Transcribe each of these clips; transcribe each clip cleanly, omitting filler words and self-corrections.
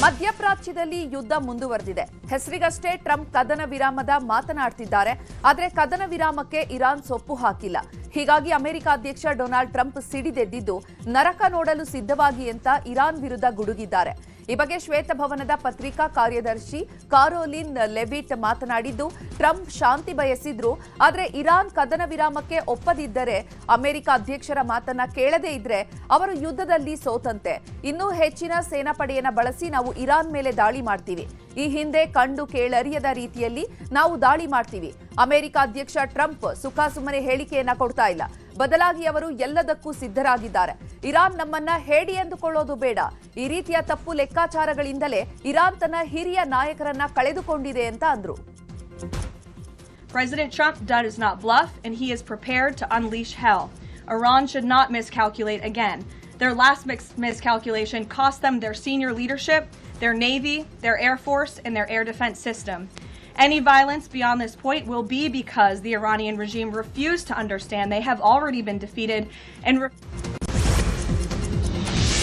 ಮಧ್ಯಪ್ರಾಚ್ಯದಲ್ಲಿ ಯುದ್ಧ ಮುಂದುವರೆದಿದೆ. ಹೆಸರಿಗಷ್ಟೇ ಟ್ರಂಪ್ ಕದನ ವಿರಾಮದ ಮಾತನಾಡ್ತಿದ್ದಾರೆ. ಆದರೆ ಕದನ ವಿರಾಮಕ್ಕೆ ಇರಾನ್ ಸೊಪ್ಪು ಹಾಕಿಲ್ಲ. ಹೀಗಾಗಿ ಅಮೆರಿಕ ಅಧ್ಯಕ್ಷ ಡೊನಾಲ್ಡ್ ಟ್ರಂಪ್ ಸಿಡಿದೆದ್ದಿದ್ದು ನರಕ ನೋಡಲು ಸಿದ್ಧವಾಗಿ ಅಂತ ಇರಾನ್ ವಿರುದ್ಧ ಗುಡುಗಿದ್ದಾರೆ. ಈ ಬಗ್ಗೆ ಶ್ವೇತಭವನದ ಪತ್ರಿಕಾ ಕಾರ್ಯದರ್ಶಿ ಕಾರೋಲಿನ್ ಲೆವಿಟ್ ಮಾತನಾಡಿದ್ದು, ಟ್ರಂಪ್ ಶಾಂತಿ ಬಯಸಿದ್ರು, ಆದರೆ ಇರಾನ್ ಕದನ ವಿರಾಮಕ್ಕೆ ಒಪ್ಪದಿದ್ದರೆ ಅಮೆರಿಕ ಅಧ್ಯಕ್ಷರ ಮಾತನ್ನ ಕೇಳದೇ ಇದ್ರೆ ಅವರು ಯುದ್ಧದಲ್ಲಿ ಸೋತಂತೆ. ಇನ್ನೂ ಹೆಚ್ಚಿನ ಸೇನಾಪಡೆಯನ್ನ ಬಳಸಿ ನಾವು ಇರಾನ್ ಮೇಲೆ ದಾಳಿ ಮಾಡ್ತೀವಿ. ಈ ಹಿಂದೆ ಕಂಡು ಕೇಳರಿಯದ ರೀತಿಯಲ್ಲಿ ನಾವು ದಾಳಿ ಮಾಡ್ತೀವಿ. ಅಮೆರಿಕ ಅಧ್ಯಕ್ಷ ಟ್ರಂಪ್ ಸುಖಾಸುಮ್ಮನೆ ಹೇಳಿಕೆಯನ್ನ ಕೊಡ್ತಾ ಇಲ್ಲ. ಬದಲಾಗಿ ಅವರು ಎಲ್ಲದಕ್ಕೂ ಸಿದ್ಧರಾಗಿದ್ದಾರೆ. ಇರಾನ್ ನಮ್ಮನ್ನ ಹೇಡಿ ಎಂದುಕೊಳ್ಳೋದು ಬೇಡ. ಈ ರೀತಿಯ ತಪ್ಪು ಲೆಕ್ಕಾಚಾರಗಳಿಂದಲೇ ಇರಾನ್ ತನ್ನ ಹಿರಿಯ ನಾಯಕರನ್ನ ಕಳೆದುಕೊಂಡಿದೆ ಅಂತ ಅಂದ್ರು. President Trump does not bluff, and he is prepared to unleash hell. Iran should not miscalculate again. Their last miscalculation cost them their senior leadership, their Navy, their Air Force, and their air defense system. Any violence beyond this point will be because the Iranian regime refused to understand they have already been defeated and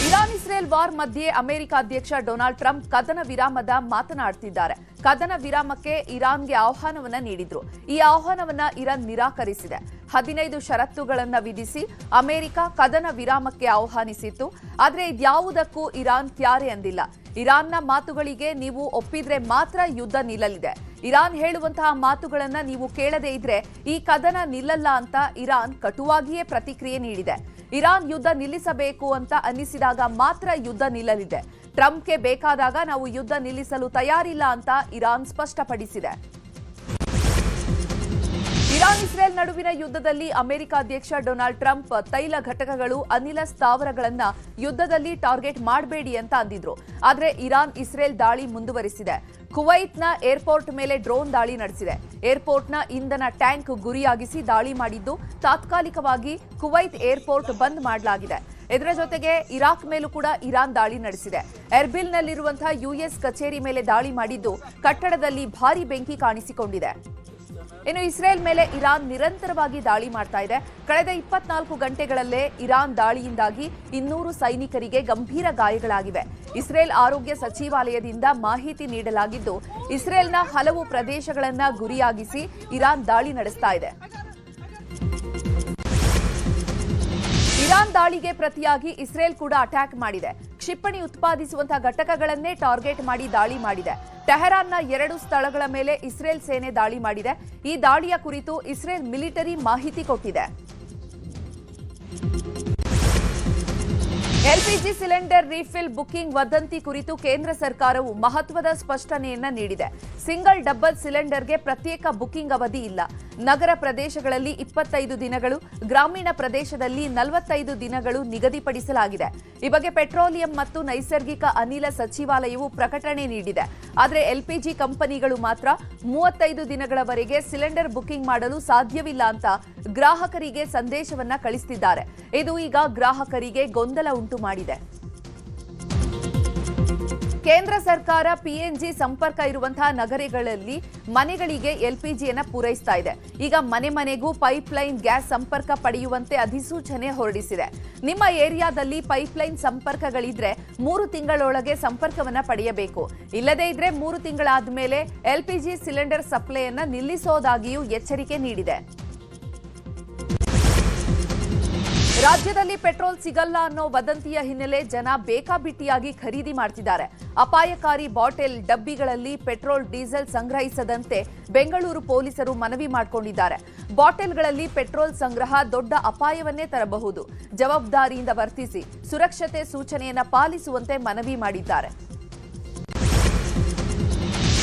Iran-Israel war ಮಧ್ಯೆ America ಅಧ್ಯಕ್ಷ Donald Trump ಕದನ ವಿರಾಮದ ಮಾತನಾಡ್ತಿದ್ದಾರೆ. ಕದನ ವಿರಾಮಕ್ಕೆ ಇರಾನ್ಗೆ ಆಹ್ವಾನವನ್ನ ನೀಡಿದ್ರು. ಈ ಆಹ್ವಾನವನ್ನ Iran ನಿರಾಕರಿಸಿದೆ. 15 ಷರತ್ತುಗಳನ್ನು ವಿಧಿಸಿ ಅಮೆರಿಕ ಕದನ ವಿರಾಮಕ್ಕೆ ಆಹ್ವಾನಿಸಿತ್ತು. ಆದರೆ ಇದ್ಯಾವುದಕ್ಕೂ ಇರಾನ್ ತ್ಯಾರೆ ಅಂದಿಲ್ಲ. ಇರಾನ್ನ ಮಾತುಗಳಿಗೆ ನೀವು ಒಪ್ಪಿದ್ರೆ ಮಾತ್ರ ಯುದ್ಧ ನಿಲ್ಲಲಿದೆ. ಇರಾನ್ ಹೇಳುವಂತಹ ಮಾತುಗಳನ್ನ ನೀವು ಕೇಳದೇ ಇದ್ರೆ ಈ ಕದನ ನಿಲ್ಲಲ್ಲ ಅಂತ ಇರಾನ್ ಕಟುವಾಗಿಯೇ ಪ್ರತಿಕ್ರಿಯೆ ನೀಡಿದೆ. ಇರಾನ್ ಯುದ್ಧ ನಿಲ್ಲಿಸಬೇಕು ಅಂತ ಅನ್ನಿಸಿದಾಗ ಮಾತ್ರ ಯುದ್ಧ ನಿಲ್ಲಲಿದೆ. ಟ್ರಂಪ್ಗೆ ಬೇಕಾದಾಗ ನಾವು ಯುದ್ಧ ನಿಲ್ಲಿಸಲು ತಯಾರಿಲ್ಲ ಅಂತ ಇರಾನ್ ಸ್ಪಷ್ಟಪಡಿಸಿದೆ. ಇರಾನ್-ಇಸ್ರೇಲ್ ನಡುವಿನ ಯುದ್ಧದಲ್ಲಿ ಅಮೆರಿಕ ಅಧ್ಯಕ್ಷ ಡೊನಾಲ್ಡ್ ಟ್ರಂಪ್ ತೈಲ ಘಟಕಗಳು, ಅನಿಲ ಸ್ಥಾವರಗಳನ್ನ ಯುದ್ಧದಲ್ಲಿ ಟಾರ್ಗೆಟ್ ಮಾಡಬೇಡಿ ಅಂತ ಅಂದಿದ್ರು. ಆದರೆ ಇರಾನ್-ಇಸ್ರೇಲ್ ದಾಳಿ ಮುಂದುವರಿಸಿದೆ. ಕುವೈತ್ನ ಏರ್ಪೋರ್ಟ್ ಮೇಲೆ ಡ್ರೋನ್ ದಾಳಿ ನಡೆಸಿದೆ. ಏರ್ಪೋರ್ಟ್ನ ಇಂಧನ ಟ್ಯಾಂಕ್ ಗುರಿಯಾಗಿಸಿ ದಾಳಿ ಮಾಡಿದ್ದು ತಾತ್ಕಾಲಿಕವಾಗಿ ಕುವೈತ್ ಏರ್ಪೋರ್ಟ್ ಬಂದ್ ಮಾಡಲಾಗಿದೆ. ಇದರ ಜೊತೆಗೆ ಇರಾಕ್ ಮೇಲೂ ಕೂಡ ಇರಾನ್ ದಾಳಿ ನಡೆಸಿದೆ. ಎರ್ಬಿಲ್ನಲ್ಲಿರುವಂತಹ ಯುಎಸ್ ಕಚೇರಿ ಮೇಲೆ ದಾಳಿ ಮಾಡಿದ್ದು ಕಟ್ಟಡದಲ್ಲಿ ಭಾರೀ ಬೆಂಕಿ ಕಾಣಿಸಿಕೊಂಡಿದೆ. ಇನ್ನು ಇಸ್ರೇಲ್ ಮೇಲೆ ಇರಾನ್ ನಿರಂತರವಾಗಿ ದಾಳಿ ಮಾಡ್ತಾ ಇದೆ. ಕಳೆದ 24 ಗಂಟೆಗಳಲ್ಲೇ ಇರಾನ್ ದಾಳಿಯಿಂದಾಗಿ 200 ಸೈನಿಕರಿಗೆ ಗಂಭೀರ ಗಾಯಗಳಾಗಿವೆ. ಇಸ್ರೇಲ್ ಆರೋಗ್ಯ ಸಚಿವಾಲಯದಿಂದ ಮಾಹಿತಿ ನೀಡಲಾಗಿದ್ದು, ಇಸ್ರೇಲ್ನ ಹಲವು ಪ್ರದೇಶಗಳನ್ನ ಗುರಿಯಾಗಿಸಿ ಇರಾನ್ ದಾಳಿ ನಡೆಸ್ತಾ ಇದೆ. ಇರಾನ್ ದಾಳಿಗೆ ಪ್ರತಿಯಾಗಿ ಇಸ್ರೇಲ್ ಕೂಡ ಅಟ್ಯಾಕ್ ಮಾಡಿದೆ. ಕ್ಷಿಪಣಿ ಉತ್ಪಾದಿಸುವಂತಹ ಘಟಕಗಳನ್ನೇ ಟಾರ್ಗೆಟ್ ಮಾಡಿ ದಾಳಿ ಮಾಡಿದೆ. ಟೆಹರಾನ್ನ 2 ಸ್ಥಳಗಳ ಮೇಲೆ ಇಸ್ರೇಲ್ ಸೇನೆ ದಾಳಿ ಮಾಡಿದೆ. ಈ ದಾಳಿಯ ಕುರಿತು ಇಸ್ರೇಲ್ ಮಿಲಿಟರಿ ಮಾಹಿತಿ ಕೊಟ್ಟಿದೆ. ಎಲ್ಪಿಜಿ ಸಿಲಿಂಡರ್ ರೀಫಿಲ್ ಬುಕಿಂಗ್ ವದಂತಿ ಕುರಿತು ಕೇಂದ್ರ ಸರ್ಕಾರವು ಮಹತ್ವದ ಸ್ಪಷ್ಟನೆಯನ್ನ ನೀಡಿದೆ. ಸಿಂಗಲ್ ಡಬಲ್ ಸಿಲಿಂಡರ್ಗೆ ಪ್ರತ್ಯೇಕ ಬುಕಿಂಗ್ ಅವಧಿ ಇಲ್ಲ. ನಗರ ಪ್ರದೇಶಗಳಲ್ಲಿ 25 ದಿನಗಳು, ಗ್ರಾಮೀಣ ಪ್ರದೇಶದಲ್ಲಿ 45 ದಿನಗಳು ನಿಗದಿಪಡಿಸಲಾಗಿದೆ. ಈ ಬಗ್ಗೆ ಪೆಟ್ರೋಲಿಯಂ ಮತ್ತು ನೈಸರ್ಗಿಕ ಅನಿಲ ಸಚಿವಾಲಯವು ಪ್ರಕಟಣೆ ನೀಡಿದೆ. ಆದರೆ ಎಲ್ಪಿಜಿ ಕಂಪನಿಗಳು ಮಾತ್ರ 35 ದಿನಗಳವರೆಗೆ ಸಿಲಿಂಡರ್ ಬುಕಿಂಗ್ ಮಾಡಲು ಸಾಧ್ಯವಿಲ್ಲ ಅಂತ ಗ್ರಾಹಕರಿಗೆ ಸಂದೇಶವನ್ನ ಕಳಿಸುತ್ತಿದ್ದಾರೆ. ಇದು ಈಗ ಗ್ರಾಹಕರಿಗೆ ಗೊಂದಲ ಉಂಟು ಮಾಡಿದೆ. ಕೇಂದ್ರ ಸರ್ಕಾರ ಪಿಎನ್ಜಿ ಸಂಪರ್ಕ ಇರುವಂತಹ ನಗರಗಳಲ್ಲಿ ಮನೆಗಳಿಗೆ ಎಲ್ಪಿಜಿಯನ್ನು ಪೂರೈಸ್ತಾ ಇದೆ. ಈಗ ಮನೆ ಮನೆಗೂ ಪೈಪ್ಲೈನ್ ಗ್ಯಾಸ್ ಸಂಪರ್ಕ ಪಡೆಯುವಂತೆ ಅಧಿಸೂಚನೆ ಹೊರಡಿಸಿದೆ. ನಿಮ್ಮ ಏರಿಯಾದಲ್ಲಿ ಪೈಪ್ಲೈನ್ ಸಂಪರ್ಕಗಳಿದ್ರೆ 3 ತಿಂಗಳೊಳಗೆ ಸಂಪರ್ಕವನ್ನ ಪಡೆಯಬೇಕು. ಇಲ್ಲದೇ ಇದ್ರೆ 3 ತಿಂಗಳಾದ ಮೇಲೆ ಎಲ್ಪಿಜಿ ಸಿಲಿಂಡರ್ ಸಪ್ಲೈಯನ್ನ ನಿಲ್ಲಿಸೋದಾಗಿಯೂ ಎಚ್ಚರಿಕೆ ನೀಡಿದೆ. ರಾಜ್ಯದಲ್ಲಿ ಪೆಟ್ರೋಲ್ ಸಿಗಲ್ಲ ಅನ್ನೋ ವದಂತಿಯ ಹಿನ್ನೆಲೆ ಜನ ಬೇಕಾಬಿಟ್ಟಿಯಾಗಿ ಖರೀದಿ ಮಾಡ್ತಿದ್ದಾರೆ. ಅಪಾಯಕಾರಿ ಬಾಟಲ್ ಡಬ್ಬಿಗಳಲ್ಲಿ ಪೆಟ್ರೋಲ್ ಡೀಸೆಲ್ ಸಂಗ್ರಹಿಸದಂತೆ ಬೆಂಗಳೂರು ಪೊಲೀಸರು ಮನವಿ ಮಾಡಿಕೊಂಡಿದ್ದಾರೆ. ಬಾಟಲ್ಗಳಲ್ಲಿ ಪೆಟ್ರೋಲ್ ಸಂಗ್ರಹ ದೊಡ್ಡ ಅಪಾಯವನ್ನೇ ತರಬಹುದು. ಜವಾಬ್ದಾರಿಯಿಂದ ವರ್ತಿಸಿ ಸುರಕ್ಷತೆ ಸೂಚನೆಯನ್ನ ಪಾಲಿಸುವಂತೆ ಮನವಿ ಮಾಡಿದ್ದಾರೆ.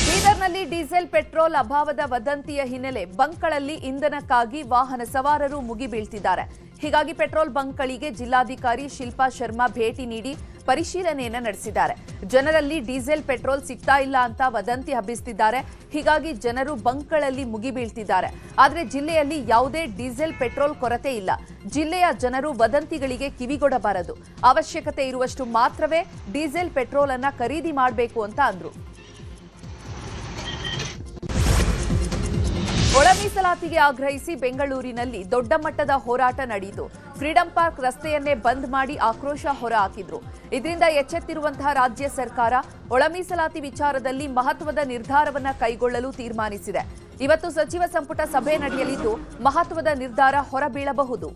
ಬೀದರ್ನಲ್ಲಿ ಡೀಸೆಲ್ ಪೆಟ್ರೋಲ್ ಅಭಾವದ ವದಂತಿಯ ಹಿನ್ನೆಲೆ ಬಂಕ್ಗಳಲ್ಲಿ ಇಂಧನಕ್ಕಾಗಿ ವಾಹನ ಸವಾರರು ಮುಗಿಬೀಳ್ತಿದ್ದಾರೆ. ಹೀಗಾಗಿ ಪೆಟ್ರೋಲ್ ಬಂಕ್ಗಳಿಗೆ ಜಿಲ್ಲಾಧಿಕಾರಿ ಶಿಲ್ಪಾ ಶರ್ಮಾ ಭೇಟಿ ನೀಡಿ ಪರಿಶೀಲನೆಯನ್ನ ನಡೆಸಿದ್ದಾರೆ. ಜನರಲ್ಲಿ ಡೀಸೆಲ್ ಪೆಟ್ರೋಲ್ ಸಿಗ್ತಾ ಇಲ್ಲ ಅಂತ ವದಂತಿ ಹಬ್ಬಿಸುತ್ತಿದ್ದಾರೆ. ಹೀಗಾಗಿ ಜನರು ಬಂಕ್ಗಳಲ್ಲಿ ಮುಗಿಬೀಳ್ತಿದ್ದಾರೆ. ಆದರೆ ಜಿಲ್ಲೆಯಲ್ಲಿ ಯಾವುದೇ ಡೀಸೆಲ್ ಪೆಟ್ರೋಲ್ ಕೊರತೆ ಇಲ್ಲ. ಜಿಲ್ಲೆಯ ಜನರು ವದಂತಿಗಳಿಗೆ ಕಿವಿಗೊಡಬಾರದು. ಅವಶ್ಯಕತೆ ಇರುವಷ್ಟು ಮಾತ್ರವೇ ಡೀಸೆಲ್ ಪೆಟ್ರೋಲ್ ಅನ್ನ ಖರೀದಿ ಮಾಡಬೇಕು ಅಂತ ಅಂದ್ರು. ಒಳ ಮೀಸಲಾತಿಗೆ ಆಗ್ರಹಿಸಿ ಬೆಂಗಳೂರಿನಲ್ಲಿ ದೊಡ್ಡ ಮಟ್ಟದ ಹೋರಾಟ ನಡೆಯಿತು. ಫ್ರೀಡಂ ಪಾರ್ಕ್ ರಸ್ತೆಯನ್ನೇ ಬಂದ್ ಮಾಡಿ ಆಕ್ರೋಶ ಹೊರಹಾಕಿದ್ರು. ಇದರಿಂದ ಎಚ್ಚೆತ್ತಿರುವಂತಹ ರಾಜ್ಯ ಸರ್ಕಾರ ಒಳ ಮೀಸಲಾತಿ ವಿಚಾರದಲ್ಲಿ ಮಹತ್ವದ ನಿರ್ಧಾರವನ್ನ ಕೈಗೊಳ್ಳಲು ತೀರ್ಮಾನಿಸಿದೆ. ಇವತ್ತು ಸಚಿವ ಸಂಪುಟ ಸಭೆ ನಡೆಯಲಿದ್ದು ಮಹತ್ವದ ನಿರ್ಧಾರ ಹೊರಬೀಳಬಹುದು.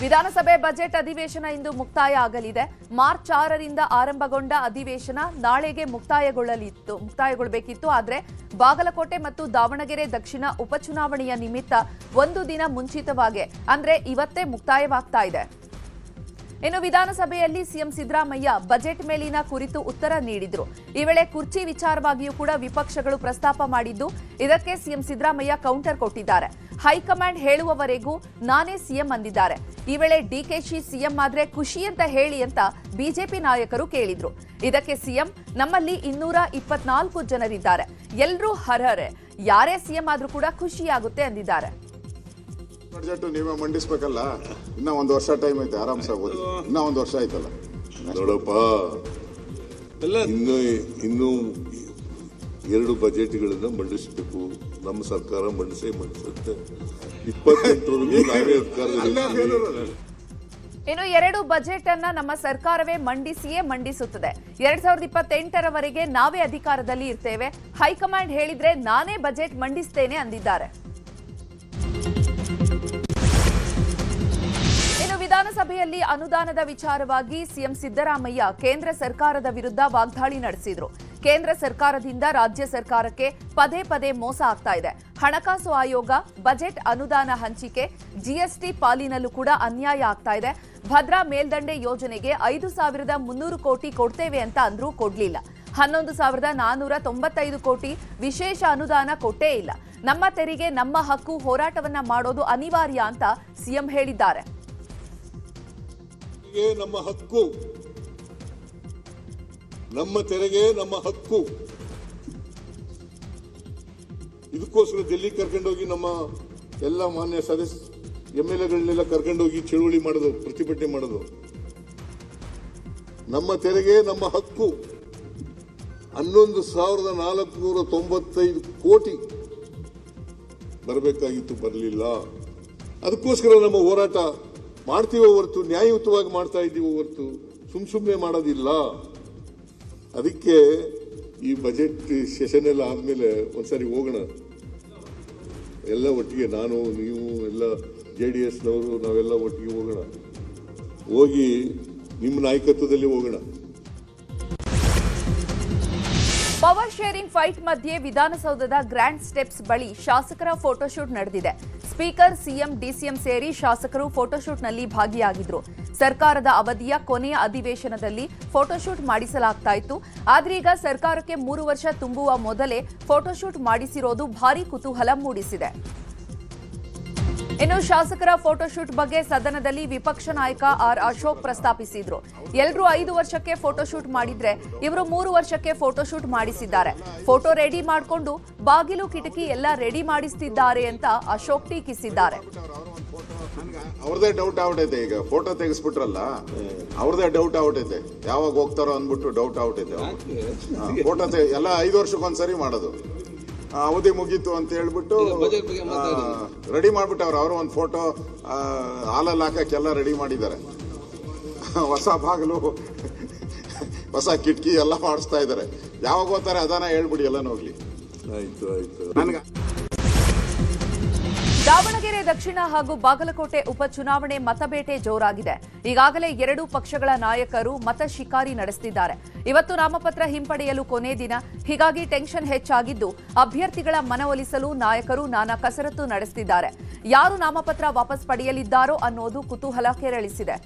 ವಿಧಾನಸಭೆ ಬಜೆಟ್ ಅಧಿವೇಶನ ಇಂದು ಮುಕ್ತಾಯ ಆಗಲಿದೆ. ಮಾರ್ಚ್ 6ರಿಂದ ಆರಂಭಗೊಂಡ ಅಧಿವೇಶನ ನಾಳೆಗೆ ಮುಕ್ತಾಯಗೊಳ್ಳಬೇಕಿತ್ತು. ಆದರೆ ಬಾಗಲಕೋಟೆ ಮತ್ತು ದಾವಣಗೆರೆ ದಕ್ಷಿಣ ಉಪಚುನಾವಣೆಯ ನಿಮಿತ್ತ ಒಂದು ದಿನ ಮುಂಚಿತವಾಗಿ ಅಂದ್ರೆ ಇವತ್ತೇ ಮುಕ್ತಾಯವಾಗ್ತಾ ಇದೆ. ಇನ್ನು ವಿಧಾನಸಭೆಯಲ್ಲಿ ಸಿಎಂ ಸಿದ್ದರಾಮಯ್ಯ ಬಜೆಟ್ ಮೇಲಿನ ಕುರಿತು ಉತ್ತರ ನೀಡಿದ್ರು. ಈ ವೇಳೆ ಕುರ್ಚಿ ವಿಚಾರವಾಗಿಯೂ ಕೂಡ ವಿಪಕ್ಷಗಳು ಪ್ರಸ್ತಾಪ ಮಾಡಿದ್ದು, ಇದಕ್ಕೆ ಸಿಎಂ ಸಿದ್ದರಾಮಯ್ಯ ಕೌಂಟರ್ ಕೊಟ್ಟಿದ್ದಾರೆ. ಹೈಕಮಾಂಡ್ ಹೇಳುವವರೆಗೂ ನಾನೇ ಸಿಎಂ ಅಂದಿದ್ದಾರೆ. ಈ ವೇಳೆ ಡಿಕೆಶಿ ಸಿಎಂ ಆದ್ರೆ ಖುಷಿ ಅಂತ ಹೇಳಿ ಅಂತ ಬಿಜೆಪಿ ನಾಯಕರು ಕೇಳಿದ್ರು. ಇದಕ್ಕೆ ಸಿಎಂ ನಮ್ಮಲ್ಲಿ 224 ಜನರಿದ್ದಾರೆ, ಎಲ್ಲರೂ ಹರ್ಹರೆ, ಯಾರೇ ಸಿಎಂ ಆದ್ರೂ ಕೂಡ ಖುಷಿಯಾಗುತ್ತೆ ಅಂದಿದ್ದಾರೆ. ಬಜೆಟ್ ನೀವೇ ಮಂಡಿಸ್ಬೇಕಲ್ಲ, ಇನ್ನ ಒಂದು ವರ್ಷ ಟೈಮ್ ಐತೆ, ಆರಾಮ್ಸಾಗ್ಬೋದು. ಇನ್ನ ಒಂದು ವರ್ಷ ಆಯ್ತಲ್ಲ ನೋಡಪ್ಪ, ಇನ್ನು 2 ಬಜೆಟ್ಗಳನ್ನ ಮಂಡಿಸಬೇಕು. ನಮ್ಮ ಸರ್ಕಾರ ಮಂಡಿಸುತ್ತೆ. 28ರವರೆಗೂ ನಾವೇ ಅಧಿಕಾರದಲ್ಲಿ. ಇನ್ನು 2 ಬಜೆಟ್ ಅನ್ನ ನಮ್ಮ ಸರ್ಕಾರವೇ ಮಂಡಿಸುತ್ತದೆ. 2028ರವರೆಗೆ ನಾವೇ ಅಧಿಕಾರದಲ್ಲಿ ಇರ್ತೇವೆ. ಹೈಕಮಾಂಡ್ ಹೇಳಿದ್ರೆ ನಾನೇ ಬಜೆಟ್ ಮಂಡಿಸ್ತೇನೆ ಅಂದಿದ್ದಾರೆ. ಇನ್ನು ವಿಧಾನಸಭೆಯಲ್ಲಿ ಅನುದಾನದ ವಿಚಾರವಾಗಿ ಸಿಎಂ ಸಿದ್ದರಾಮಯ್ಯ ಕೇಂದ್ರ ಸರ್ಕಾರದ ವಿರುದ್ಧ ವಾಗ್ದಾಳಿ ನಡೆಸಿದ್ರು. ಕೇಂದ್ರ ಸರ್ಕಾರದಿಂದ ರಾಜ್ಯ ಸರ್ಕಾರಕ್ಕೆ ಪದೇ ಪದೇ ಮೋಸ ಆಗ್ತಾ ಇದೆ. ಹಣಕಾಸು ಆಯೋಗ, ಬಜೆಟ್ ಅನುದಾನ ಹಂಚಿಕೆ, ಜಿಎಸ್ಟಿ ಪಾಲಿನಲ್ಲೂ ಕೂಡ ಅನ್ಯಾಯ ಆಗ್ತಾ ಇದೆ. ಭದ್ರಾ ಮೇಲ್ದಂಡೆ ಯೋಜನೆಗೆ 5,300 ಕೋಟಿ ಕೊಡ್ತೇವೆ ಅಂತ ಅಂದ್ರೂ ಕೊಡ್ಲಿಲ್ಲ. 11,495 ಕೋಟಿ ವಿಶೇಷ ಅನುದಾನ ಕೊಟ್ಟೇ ಇಲ್ಲ. ನಮ್ಮ ತೆರಿಗೆ ನಮ್ಮ ಹಕ್ಕು, ಹೋರಾಟವನ್ನ ಮಾಡೋದು ಅನಿವಾರ್ಯ ಅಂತ ಸಿಎಂ ಹೇಳಿದ್ದಾರೆ. ನಮ್ಮ ಹಕ್ಕು, ನಮ್ಮ ತೆರಿಗೆ ನಮ್ಮ ಹಕ್ಕು. ಇದಕ್ಕೋಸ್ಕರ ಡೆಲ್ಲಿ ಕರ್ಕೊಂಡೋಗಿ ನಮ್ಮ ಎಲ್ಲ ಮಾನ್ಯ MLAಗಳನ್ನೆಲ್ಲ ಕರ್ಕೊಂಡೋಗಿ ಚಳುವಳಿ ಮಾಡೋದು, ಪ್ರತಿಭಟನೆ ಮಾಡೋದು. ನಮ್ಮ ತೆರಿಗೆ ನಮ್ಮ ಹಕ್ಕು 11,495 ಕೋಟಿ ಬರಬೇಕಾಗಿತ್ತು, ಬರಲಿಲ್ಲ. ಅದಕ್ಕೋಸ್ಕರ ನಮ್ಮ ಹೋರಾಟ ಮಾಡ್ತೀವೋ ಹೊರತು, ನ್ಯಾಯಯುತವಾಗಿ ಮಾಡ್ತಾ ಇದ್ದೀವೋ ಹೊರತು ಸುಮ್ಮನೆ ಮಾಡೋದಿಲ್ಲ. ಅದಕ್ಕೆ ಈ ಬಜೆಟ್ ಸೆಷನ್ ಎಲ್ಲ ಆದ್ಮೇಲೆ ಒಂದ್ಸರಿ ಹೋಗೋಣ ಎಲ್ಲ ಒಟ್ಟಿಗೆ, ನಾನು ನೀವು ಎಲ್ಲ JDSನವರು ನಾವೆಲ್ಲ ಒಟ್ಟಿಗೆ ಹೋಗೋಣ, ಹೋಗಿ ನಿಮ್ಮ ನಾಯಕತ್ವದಲ್ಲಿ ಹೋಗೋಣ. ಪವರ್ ಶೇರಿಂಗ್ ಫೈಟ್ ಮಧ್ಯೆ ವಿಧಾನಸೌಧದ ಗ್ರ್ಯಾಂಡ್ ಸ್ಟೆಪ್ಸ್ ಬಳಿ ಶಾಸಕರ ಫೋಟೋಶೂಟ್ ನಡೆದಿದೆ. ಸ್ಪೀಕರ್, ಸಿಎಂ, ಡಿಸಿಎಂ ಸೇರಿ ಶಾಸಕರು ಫೋಟೋಶೂಟ್ನಲ್ಲಿ ಭಾಗಿಯಾಗಿದ್ರು. ಸರ್ಕಾರದ ಅವಧಿಯ ಕೊನೆಯ ಅಧಿವೇಶನದಲ್ಲಿ ಫೋಟೋಶೂಟ್ ಮಾಡಿಸಲಾಗ್ತಾ ಇತ್ತು. ಆದ್ರೆ ಈಗ ಸರ್ಕಾರಕ್ಕೆ 3 ವರ್ಷ ತುಂಬುವ ಮೊದಲೇ ಫೋಟೋಶೂಟ್ ಮಾಡಿಸಿರೋದು ಭಾರೀ ಕುತೂಹಲ ಮೂಡಿಸಿದೆ. ಇನ್ನು ಶಾಸಕರ ಫೋಟೋಶೂಟ್ ಬಗ್ಗೆ ಸದನದಲ್ಲಿ ವಿಪಕ್ಷ ನಾಯಕ ಆರ್ ಅಶೋಕ್ ಪ್ರಸ್ತಾಪಿಸಿದ್ರು. ಎಲ್ಲರೂ 5 ವರ್ಷಕ್ಕೆ ಫೋಟೋಶೂಟ್ ಮಾಡಿದ್ರೆ ಇವರು 3 ವರ್ಷಕ್ಕೆ ಫೋಟೋಶೂಟ್ ಮಾಡಿಸಿದ್ದಾರೆ. ಫೋಟೋ ರೆಡಿ ಮಾಡಿಕೊಂಡು ಬಾಗಿಲು ಕಿಟಕಿ ಎಲ್ಲ ರೆಡಿ ಮಾಡಿಸ್ತಿದ್ದಾರೆ ಅಂತ ಅಶೋಕ್ ಟೀಕಿಸಿದ್ದಾರೆ. ಅವ್ರದೇ ಡೌಟ್ ಆಗ್ಬಿಟ್ಟೈತೆ. ಈಗ ಫೋಟೋ ತೆಗೆಸ್ಬಿಟ್ರಲ್ಲ, ಅವ್ರದೇ ಡೌಟ್ ಆಗ್ಬಿಟ್ಟೈತೆ. ಯಾವಾಗ ಹೋಗ್ತಾರೋ ಅಂದ್ಬಿಟ್ಟು ಡೌಟ್ ಆಗ್ಬಿಟ್ಟೈತೆ. ಫೋಟೋ ಎಲ್ಲ 5 ವರ್ಷಕ್ಕೊಂದ್ಸರಿ ಮಾಡೋದು. ಅವಧಿ ಮುಗೀತು ಅಂತ ಹೇಳ್ಬಿಟ್ಟು ರೆಡಿ ಮಾಡ್ಬಿಟ್ಟವ್ರು. ಅವರು ಒಂದು ಫೋಟೋ ಹಾಲಲ್ಲಿ ಹಾಕಕ್ಕೆಲ್ಲ ರೆಡಿ ಮಾಡಿದ್ದಾರೆ. ಹೊಸ ಬಾಗಿಲು, ಹೊಸ ಕಿಟಕಿ ಎಲ್ಲ ಮಾಡಿಸ್ತಾ ಇದ್ದಾರೆ. ಯಾವಾಗ ಹೋಗ್ತಾರೆ ಅದಾನ ಹೇಳ್ಬಿಡಿ, ಎಲ್ಲ ಹೋಗ್ಲಿ. ಆಯ್ತು. ದಾವಣಗೆರೆ ದಕ್ಷಿಣ ಹಾಗೂ ಬಾಗಲಕೋಟೆ ಉಪಚುನಾವಣೆ ಮತಬೇಟೆ ಜೋರಾಗಿದೆ. ಈಗಾಗಲೇ 2 ಪಕ್ಷಗಳ ನಾಯಕರು ಮತ ಶಿಕಾರಿ ನಡೆಸುತ್ತಿದ್ದಾರೆ. ಇವತ್ತು ನಾಮಪತ್ರ ಹಿಂಪಡೆಯಲು ಕೊನೆ ದಿನ, ಹೀಗಾಗಿ ಟೆನ್ಷನ್ ಹೆಚ್ಚಾಗಿದ್ದು ಅಭ್ಯರ್ಥಿಗಳ ಮನವೊಲಿಸಲು ನಾಯಕರು ನಾನಾ ಕಸರತ್ತು ನಡೆಸುತ್ತಿದ್ದಾರೆ. ಯಾರು ನಾಮಪತ್ರ ವಾಪಸ್ ಪಡೆಯಲಿದ್ದಾರೋ ಅನ್ನೋದು ಕುತೂಹಲ ಕೆರಳಿಸಿದೆ.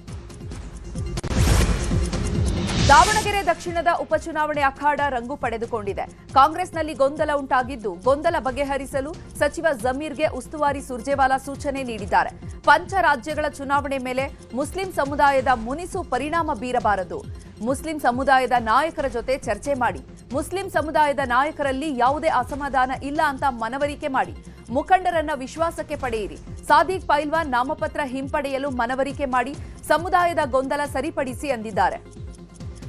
ದಾವಣಗೆರೆ ದಕ್ಷಿಣದ ಉಪಚುನಾವಣೆ ಅಖಾಡ ರಂಗು ಪಡೆದುಕೊಂಡಿದೆ. ಕಾಂಗ್ರೆಸ್ನಲ್ಲಿ ಗೊಂದಲ ಉಂಟಾಗಿದ್ದು, ಗೊಂದಲ ಬಗೆಹರಿಸಲು ಸಚಿವ ಜಮೀರ್ಗೆ ಉಸ್ತುವಾರಿ ಸುರ್ಜೇವಾಲಾ ಸೂಚನೆ ನೀಡಿದ್ದಾರೆ. ಪಂಚ ರಾಜ್ಯಗಳ ಚುನಾವಣೆ ಮೇಲೆ ಮುಸ್ಲಿಂ ಸಮುದಾಯದ ಮುನಿಸು ಪರಿಣಾಮ ಬೀರಬಾರದು. ಮುಸ್ಲಿಂ ಸಮುದಾಯದ ನಾಯಕರ ಜೊತೆ ಚರ್ಚೆ ಮಾಡಿ, ಮುಸ್ಲಿಂ ಸಮುದಾಯದ ನಾಯಕರಲ್ಲಿ ಯಾವುದೇ ಅಸಮಾಧಾನ ಇಲ್ಲ ಅಂತ ಮನವರಿಕೆ ಮಾಡಿ, ಮುಖಂಡರನ್ನ ವಿಶ್ವಾಸಕ್ಕೆ ಪಡೆಯಿರಿ. ಸಾದಿಕ್ ಪೈಲ್ವಾನ್ ನಾಮಪತ್ರ ಹಿಂಪಡೆಯಲು ಮನವರಿಕೆ ಮಾಡಿ ಸಮುದಾಯದ ಗೊಂದಲ ಸರಿಪಡಿಸಿ ಎಂದಿದ್ದಾರೆ.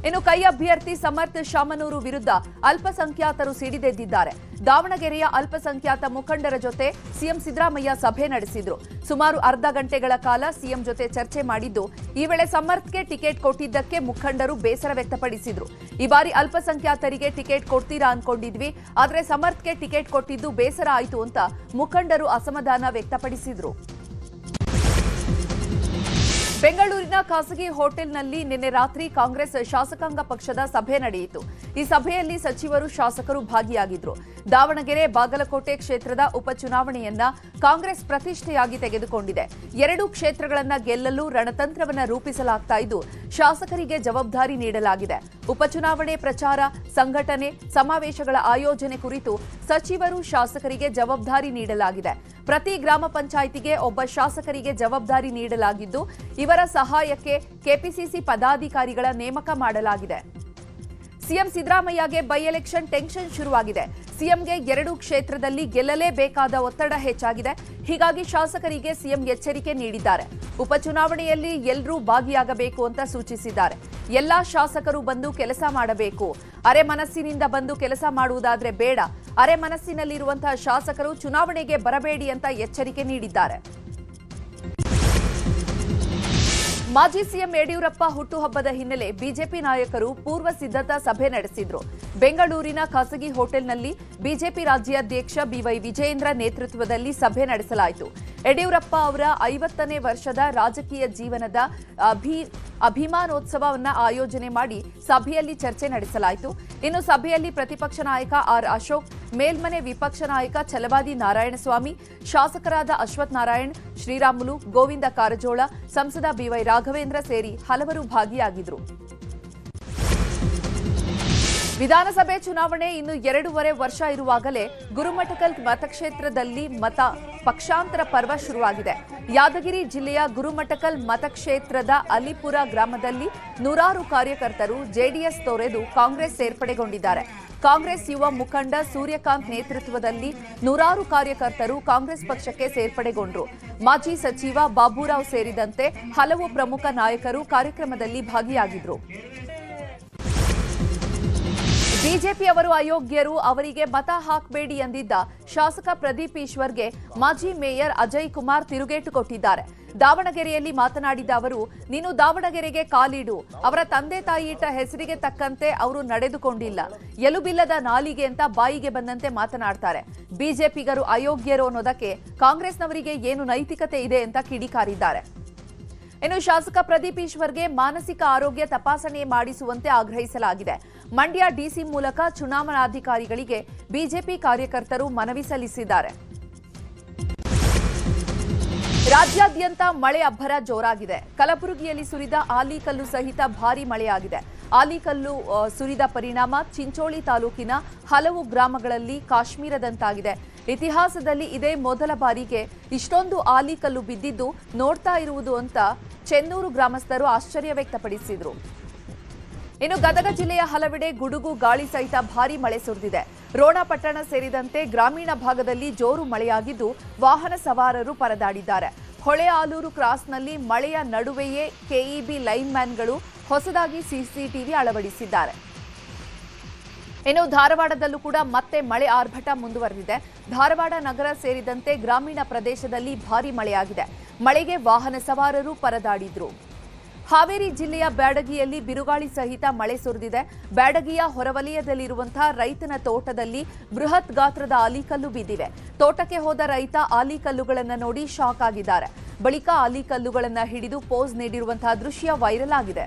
ಇನ್ನು ಕೈ ಅಭ್ಯರ್ಥಿ ಸಮರ್ಥ್ ಶಾಮನೂರು ವಿರುದ್ಧ ಅಲ್ಪಸಂಖ್ಯಾತರು ಸಿಡಿದೆದ್ದಿದ್ದಾರೆ. ದಾವಣಗೆರೆಯ ಅಲ್ಪಸಂಖ್ಯಾತ ಮುಖಂಡರ ಜೊತೆ ಸಿಎಂ ಸಿದ್ದರಾಮಯ್ಯ ಸಭೆ ನಡೆಸಿದ್ರು. ಸುಮಾರು ಅರ್ಧ ಗಂಟೆಗಳ ಕಾಲ ಸಿಎಂ ಜೊತೆ ಚರ್ಚೆ ಮಾಡಿದ್ದು, ಈ ವೇಳೆ ಸಮರ್ಥ್ಗೆ ಟಿಕೆಟ್ ಕೊಟ್ಟಿದ್ದಕ್ಕೆ ಮುಖಂಡರು ಬೇಸರ ವ್ಯಕ್ತಪಡಿಸಿದ್ರು. ಈ ಬಾರಿ ಅಲ್ಪಸಂಖ್ಯಾತರಿಗೆ ಟಿಕೆಟ್ ಕೊಡ್ತೀರಾ ಅನ್ಕೊಂಡಿದ್ವಿ, ಆದ್ರೆ ಸಮರ್ಥ್ಗೆ ಟಿಕೆಟ್ ಕೊಟ್ಟಿದ್ದು ಬೇಸರ ಆಯಿತು ಅಂತ ಮುಖಂಡರು ಅಸಮಾಧಾನ ವ್ಯಕ್ತಪಡಿಸಿದ್ರು. ಬೆಂಗಳೂರಿನ ಖಾಸಗಿ ಹೋಟೆಲ್ನಲ್ಲಿ ನಿನ್ನೆ ರಾತ್ರಿ ಕಾಂಗ್ರೆಸ್ ಶಾಸಕಾಂಗ ಪಕ್ಷದ ಸಭೆ ನಡೆಯಿತು. ಈ ಸಭೆಯಲ್ಲಿ ಸಚಿವರು, ಶಾಸಕರು ಭಾಗಿಯಾಗಿದ್ರು. ದಾವಣಗೆರೆ, ಬಾಗಲಕೋಟೆ ಕ್ಷೇತ್ರದ ಉಪಚುನಾವಣೆಯನ್ನ ಕಾಂಗ್ರೆಸ್ ಪ್ರತಿಷ್ಠೆಯಾಗಿ ತೆಗೆದುಕೊಂಡಿದೆ. 2 ಕ್ಷೇತ್ರಗಳನ್ನ ಗೆಲ್ಲಲು ರಣತಂತ್ರವನ್ನ ರೂಪಿಸಲಾಗ್ತಾ ಇದ್ದು, ಶಾಸಕರಿಗೆ ಜವಾಬ್ದಾರಿ ನೀಡಲಾಗಿದೆ. ಉಪಚುನಾವಣೆ ಪ್ರಚಾರ, ಸಂಘಟನೆ, ಸಮಾವೇಶಗಳ ಆಯೋಜನೆ ಕುರಿತು ಸಚಿವರು, ಶಾಸಕರಿಗೆ ಜವಾಬ್ದಾರಿ ನೀಡಲಾಗಿದೆ. ಪ್ರತಿ ಗ್ರಾಮ ಪಂಚಾಯಿತಿಗೆ ಒಬ್ಬ ಶಾಸಕರಿಗೆ ಜವಾಬ್ದಾರಿ ನೀಡಲಾಗಿದ್ದು, ಇವರ ಸಹಾಯಕ್ಕೆ ಕೆಪಿಸಿಸಿ ಪದಾಧಿಕಾರಿಗಳ ನೇಮಕ ಮಾಡಲಾಗಿದೆ. ಸಿಎಂ ಸಿದ್ದರಾಮಯ್ಯಗೆ ಬೈ ಎಲೆಕ್ಷನ್ ಟೆನ್ಷನ್ ಶುರುವಾಗಿದೆ. ಸಿಎಂಗೆ 2 ಕ್ಷೇತ್ರದಲ್ಲಿ ಗೆಲ್ಲಲೇಬೇಕಾದ ಒತ್ತಡ ಹೆಚ್ಚಾಗಿದೆ. ಹೀಗಾಗಿ ಶಾಸಕರಿಗೆ ಸಿಎಂ ಎಚ್ಚರಿಕೆ ನೀಡಿದ್ದಾರೆ. ಉಪಚುನಾವಣೆಯಲ್ಲಿ ಎಲ್ಲರೂ ಭಾಗಿಯಾಗಬೇಕು ಅಂತ ಸೂಚಿಸಿದ್ದಾರೆ. ಎಲ್ಲಾ ಶಾಸಕರು ಬಂದು ಕೆಲಸ ಮಾಡಬೇಕು. ಅರೆ ಮನಸ್ಸಿನಿಂದ ಬಂದು ಕೆಲಸ ಮಾಡುವುದಾದ್ರೆ ಬೇಡ. ಅರೆ ಮನಸ್ಸಿನಲ್ಲಿರುವಂತಹ ಶಾಸಕರು ಚುನಾವಣೆಗೆ ಬರಬೇಡಿ ಅಂತ ಎಚ್ಚರಿಕೆ ನೀಡಿದ್ದಾರೆ. ಮಾಜಿ ಸಿಎಂ ಯಡಿಯೂರಪ್ಪ ಹುಟ್ಟುಹಬ್ಬದ ಹಿನ್ನೆಲೆ ಬಿಜೆಪಿ ನಾಯಕರು ಪೂರ್ವ ಸಿದ್ಧತಾ ಸಭೆ ನಡೆಸಿದ್ರು. ಬೆಂಗಳೂರಿನ ಖಾಸಗಿ ಹೋಟೆಲ್ನಲ್ಲಿ ಬಿಜೆಪಿ ರಾಜ್ಯಾಧ್ಯಕ್ಷ ಬಿವೈ ವಿಜಯೇಂದ್ರ ನೇತೃತ್ವದಲ್ಲಿ ಸಭೆ ನಡೆಸಲಾಯಿತು. ಯಡಿಯೂರಪ್ಪ ಅವರ 50ನೇ ವರ್ಷದ ರಾಜಕೀಯ ಜೀವನದ ಅಭಿಮಾನೋತ್ಸವವನ್ನು ಆಯೋಜನೆ ಮಾಡಿ ಸಭೆಯಲ್ಲಿ ಚರ್ಚೆ ನಡೆಸಲಾಯಿತು. ಇನ್ನು ಸಭೆಯಲ್ಲಿ ಪ್ರತಿಪಕ್ಷ ನಾಯಕ ಆರ್ ಅಶೋಕ್, ಮೇಲ್ಮನೆ ವಿಪಕ್ಷ ನಾಯಕ ಛಲವಾದಿ ನಾರಾಯಣಸ್ವಾಮಿ, ಶಾಸಕರಾದ ಅಶ್ವಥ್ ನಾರಾಯಣ್, ಶ್ರೀರಾಮುಲು, ಗೋವಿಂದ ಕಾರಜೋಳ, ಸಂಸದ ಬಿವೈ ರಾಘವೇಂದ್ರ ಸೇರಿ ಹಲವರು ಭಾಗಿಯಾಗಿದ್ದರು. ವಿಧಾನಸಭೆ ಚುನಾವಣೆ ಇನ್ನು 2.5 ವರ್ಷ ಇರುವಾಗಲೇ ಗುರುಮಠಕಲ್ ಮತಕ್ಷೇತ್ರದಲ್ಲಿ ಪಕ್ಷಾಂತರ ಪರ್ವ ಶುರುವಾಗಿದೆ. ಯಾದಗಿರಿ ಜಿಲ್ಲೆಯ ಗುರುಮಠಕಲ್ ಮತಕ್ಷೇತ್ರದ ಅಲಿಪುರ ಗ್ರಾಮದಲ್ಲಿ ನೂರಾರು ಕಾರ್ಯಕರ್ತರು ಜೆಡಿಎಸ್ ತೊರೆದು ಕಾಂಗ್ರೆಸ್ ಸೇರ್ಪಡೆಗೊಂಡಿದ್ದಾರೆ. ಕಾಂಗ್ರೆಸ್ ಯುವ ಮುಖಂಡ ಸೂರ್ಯಕಾಂತ್ ನೇತೃತ್ವದಲ್ಲಿ ನೂರಾರು ಕಾರ್ಯಕರ್ತರು ಕಾಂಗ್ರೆಸ್ ಪಕ್ಷಕ್ಕೆ ಸೇರ್ಪಡೆಗೊಂಡರು. ಮಾಜಿ ಸಚಿವ ಬಾಬುರಾವ್ ಸೇರಿದಂತೆ ಹಲವು ಪ್ರಮುಖ ನಾಯಕರು ಕಾರ್ಯಕ್ರಮದಲ್ಲಿ ಭಾಗಿಯಾಗಿದ್ದರು. ಬಿಜೆಪಿಯವರು ಅಯೋಗ್ಯರು, ಅವರಿಗೆ ಮತ ಹಾಕಬೇಡಿ ಎಂದಿದ್ದ ಶಾಸಕ ಪ್ರದೀಪ್ ಈಶ್ವರ್ಗೆ ಮಾಜಿ ಮೇಯರ್ ಅಜಯ್ ಕುಮಾರ್ ತಿರುಗೇಟು ಕೊಟ್ಟಿದ್ದಾರೆ. ದಾವಣಗೆರೆಯಲ್ಲಿ ಮಾತನಾಡಿದ ಅವರು, ನೀನು ದಾವಣಗೆರೆಗೆ ಕಾಲಿಡು, ಅವರ ತಂದೆ ತಾಯಿ ಇಟ್ಟ ಹೆಸರಿಗೆ ತಕ್ಕಂತೆ ಅವರು ನಡೆದುಕೊಂಡಿಲ್ಲ, ಎಲುಬಿಲ್ಲದ ನಾಲಿಗೆ ಅಂತ ಬಾಯಿಗೆ ಬಂದಂತೆ ಮಾತನಾಡ್ತಾರೆ. ಬಿಜೆಪಿಗರು ಅಯೋಗ್ಯರು ಅನ್ನೋದಕ್ಕೆ ಕಾಂಗ್ರೆಸ್ನವರಿಗೆ ಏನು ನೈತಿಕತೆ ಇದೆ ಅಂತ ಕಿಡಿಕಾರಿದ್ದಾರೆ. ಇನ್ನು ಶಾಸಕ ಪ್ರದೀಪ್ ಈಶ್ವರ್ಗೆ ಮಾನಸಿಕ ಆರೋಗ್ಯ ತಪಾಸಣೆ ಮಾಡಿಸುವಂತೆ ಆಗ್ರಹಿಸಲಾಗಿದೆ. ಮಂಡ್ಯ ಡಿಸಿ ಮೂಲಕ ಚುನಾವಣಾಧಿಕಾರಿಗಳಿಗೆ ಬಿಜೆಪಿ ಕಾರ್ಯಕರ್ತರು ಮನವಿ ಸಲ್ಲಿಸಿದ್ದಾರೆ. ರಾಜ್ಯಾದ್ಯಂತ ಮಳೆ ಅಬ್ಬರ ಜೋರಾಗಿದೆ. ಕಲಬುರಗಿಯಲ್ಲಿ ಸುರಿದ ಆಲಿಕಲ್ಲು ಸಹಿತ ಭಾರೀ ಮಳೆಯಾಗಿದೆ. ಆಲಿಕಲ್ಲು ಸುರಿದ ಪರಿಣಾಮ ಚಿಂಚೋಳಿ ತಾಲೂಕಿನ ಹಲವು ಗ್ರಾಮಗಳಲ್ಲಿ ಕಾಶ್ಮೀರದಂತಾಗಿದೆ. ಇತಿಹಾಸದಲ್ಲಿ ಇದೇ ಮೊದಲ ಬಾರಿಗೆ ಇಷ್ಟೊಂದು ಆಲಿಕಲ್ಲು ಬಿದ್ದಿದ್ದು ನೋಡ್ತಾ ಇರುವುದು ಅಂತ ಚೆನ್ನೂರು ಗ್ರಾಮಸ್ಥರು ಆಶ್ಚರ್ಯ ವ್ಯಕ್ತಪಡಿಸಿದರು. ಇನ್ನು ಗದಗ ಜಿಲ್ಲೆಯ ಹಲವೆಡೆ ಗುಡುಗು ಗಾಳಿ ಸಹಿತ ಭಾರೀ ಮಳೆ ಸುರಿದಿದೆ. ರೋಣ ಪಟ್ಟಣ ಸೇರಿದಂತೆ ಗ್ರಾಮೀಣ ಭಾಗದಲ್ಲಿ ಜೋರು ಮಳೆಯಾಗಿದ್ದು ವಾಹನ ಸವಾರರು ಪರದಾಡಿದ್ದಾರೆ. ಹೊಳೆ ಆಲೂರು ಕ್ರಾಸ್ನಲ್ಲಿ ಮಳೆಯ ನಡುವೆಯೇ ಕೆಇಬಿ ಲೈನ್ಮ್ಯಾನ್ಗಳು ಹೊಸದಾಗಿ ಸಿಸಿಟಿವಿ ಅಳವಡಿಸಿದ್ದಾರೆ. ಇನ್ನು ಧಾರವಾಡದಲ್ಲೂ ಕೂಡ ಮತ್ತೆ ಮಳೆ ಆರ್ಭಟ ಮುಂದುವರೆದಿದೆ. ಧಾರವಾಡ ನಗರ ಸೇರಿದಂತೆ ಗ್ರಾಮೀಣ ಪ್ರದೇಶದಲ್ಲಿ ಭಾರೀ ಮಳೆಯಾಗಿದೆ. ಮಳೆಗೆ ವಾಹನ ಸವಾರರು ಪರದಾಡಿದ್ರು. ಹಾವೇರಿ ಜಿಲ್ಲೆಯ ಬ್ಯಾಡಗಿಯಲ್ಲಿ ಬಿರುಗಾಳಿ ಸಹಿತ ಮಳೆ ಸುರಿದಿದೆ. ಬ್ಯಾಡಗಿಯ ಹೊರವಲಯದಲ್ಲಿರುವಂತಹ ರೈತನ ತೋಟದಲ್ಲಿ ಬೃಹತ್ ಗಾತ್ರದ ಆಲಿಕಲ್ಲು ಬಿದ್ದಿವೆ. ತೋಟಕ್ಕೆ ಹೋದ ರೈತ ಆಲಿಕಲ್ಲುಗಳನ್ನು ನೋಡಿ ಶಾಕ್ ಆಗಿದ್ದಾರೆ. ಬಳಿಕ ಆಲಿಕಲ್ಲುಗಳನ್ನು ಹಿಡಿದು ಪೋಸ್ ನೀಡಿರುವಂತಹ ದೃಶ್ಯ ವೈರಲ್ ಆಗಿದೆ.